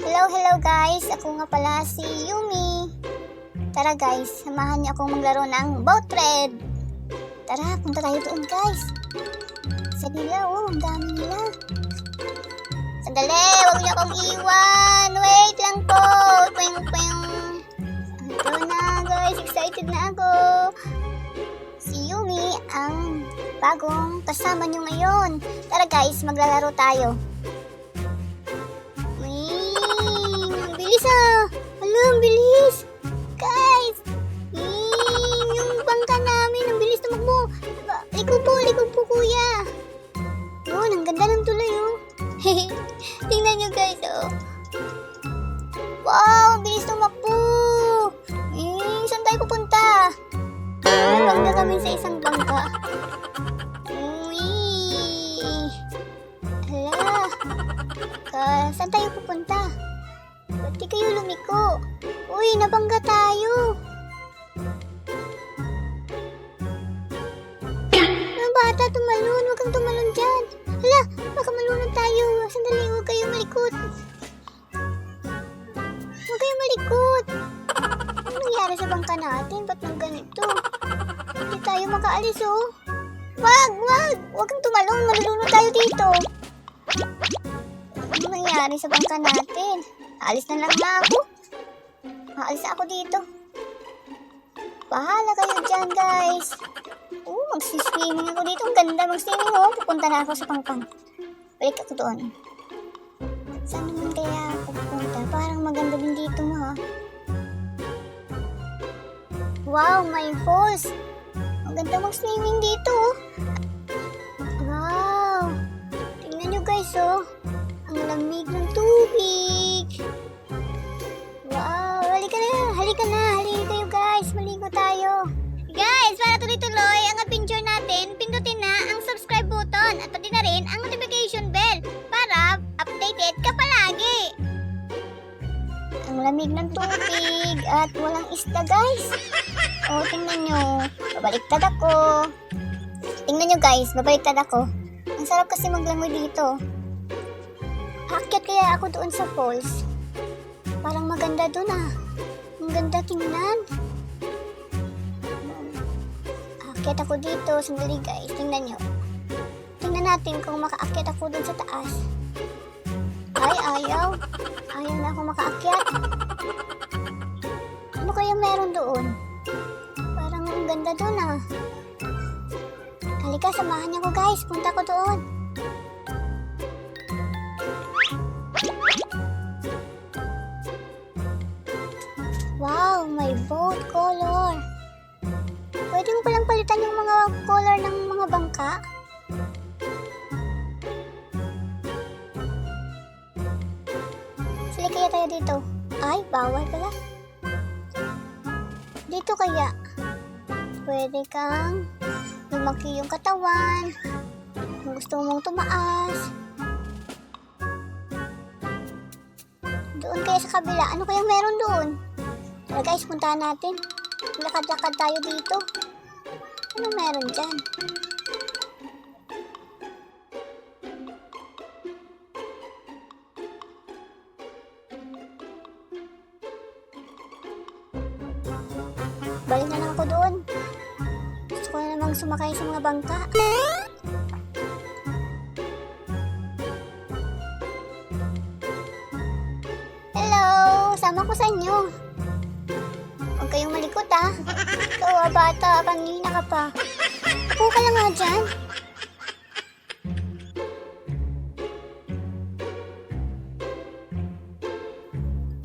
Hello guys! Ako nga pala si Yumi. Tara guys, samahan niyo akong maglaro ng boat red. Tara, punta tayo doon guys. Sa nila, ang dami nila. Sandali, huwag niyo akong iwan. Wait lang po. Pwing. Ito na guys, excited na ako. Si Yumi ang bagong kasama niyo ngayon. Tara guys, maglalaro tayo. Ang bilis! Guys! Yung bangka namin, ang bilis tumakbo. Likod po kuya. Yun, ang ganda ng tulay oh. Tingnan nyo guys oh. Wow, ang bilis tumakbo. Saan tayo pupunta? Nabangga kami sa isang bangka. Hala. Saan tayo pupunta? Ba't di kayo lumiko? Uy, nabangga tayo. Mga bata, tumalon. Huwag kang tumalon dyan. Hala, baka malunod tayo. Sandali, huwag kayo malikot. Huwag kayo malikot. Ano nangyari sa bangka natin? Ba't nang ganito? Hindi tayo makaalis, oh. Wag. Huwag kang tumalon. Malulunod tayo dito. Ano nangyari sa bangka natin? Alis na lang ako. Aalis ako dito. Bahala kayo dyan, guys. Magsiswimming ako dito. Ang ganda magswimming, oh. Pupunta na ako sa pangpang. Balik ako doon. Saan naman kaya ako pupunta? Parang maganda din dito, ha? Wow, may falls. Ang ganda magswimming dito, oh. Wow. Tingnan nyo, guys, oh. Ang lamig ng tubig. Wow, halika na kayo guys, maligo tayo. Guys, para tuloy-tuloy ang adventure natin, pindutin na ang subscribe button at pati na rin ang notification bell para updated ka palagi. Ang lamig ng tubig at walang isda guys. Oh, tingnan nyo, babaliktad ako. Tingnan nyo guys, babaliktad ako. Ang sarap kasi maglangoy dito. Aakyat kaya ako doon sa falls. Parang maganda doon ah. Ang ganda tingnan. Aakyat ako dito. Sandali guys, tingnan nyo. Tingnan natin kung makaakyat ako doon sa taas. Ay, ayaw. Ayaw na ako makaakyat. Ano kaya meron doon? Parang ang ganda doon ah. Halika, samahan niyo ko guys. Punta ko doon. Wow, may boat color. Pwede mo palang palitan yung mga color ng mga bangka. Sali kaya tayo dito. Ay, bawal pala. Dito kaya. Pwede kang lumaki yung katawan. Kung gusto mong tumaas. Doon kaya sa kabila. Ano kaya meron doon? Tara guys, puntahan natin. Lakad-lakad tayo dito. Ano meron dyan? Balik na lang ako doon. Gusto ko na namang sumakay sa mga bangka. Hello! Sama ko sa inyo. Huwag kayong malikot ah. Ikaw bata, kanina ka pa. Upo ka lang nga dyan.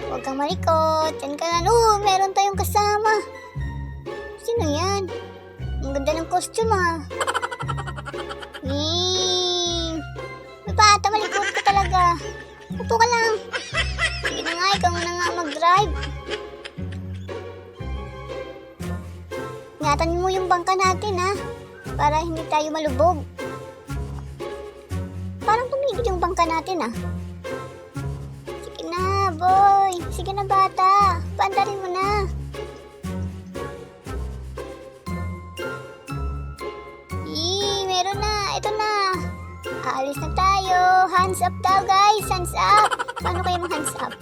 Huwag kang malikot. Dyan ka na. Meron tayong kasama. Sino yan? Ang ganda ng costume ah. Bata, malikot ka talaga. Upo ka lang. Sige na nga, ikaw na nga mag-drive. Ingatan mo yung bangka natin ha, para hindi tayo malubog. Parang tumigil yung bangka natin ha. Sige na boy, sige na bata, paandarin mo na. Meron na, ito na. Aalis na tayo, hands up daw guys, hands up. Paano kayo mag hands up?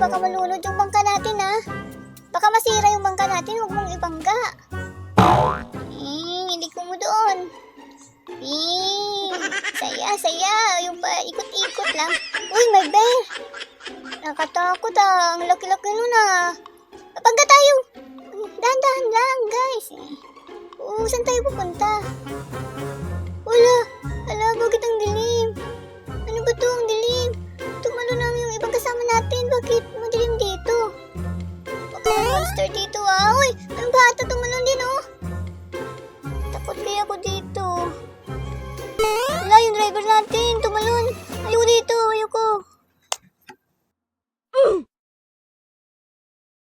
baka malunod yung bangka natin ha. Baka masira yung bangka natin, huwag mong ibangga. Iliko mo doon. Saya. Yung pa, ikot-ikot lang. Uy, may bear. Nakatakot ang laki-laki nun Bangga tayo. Dahan-dahan lang, guys. Saan tayo pupunta? Hala, bakit ang dilim? Ano ba to, ang dilim? Tumalo na yung ibang kasama natin. Bakit madilim dito? Baka may monster dito Uy, ang bata tumalon din Takot kaya ako dito.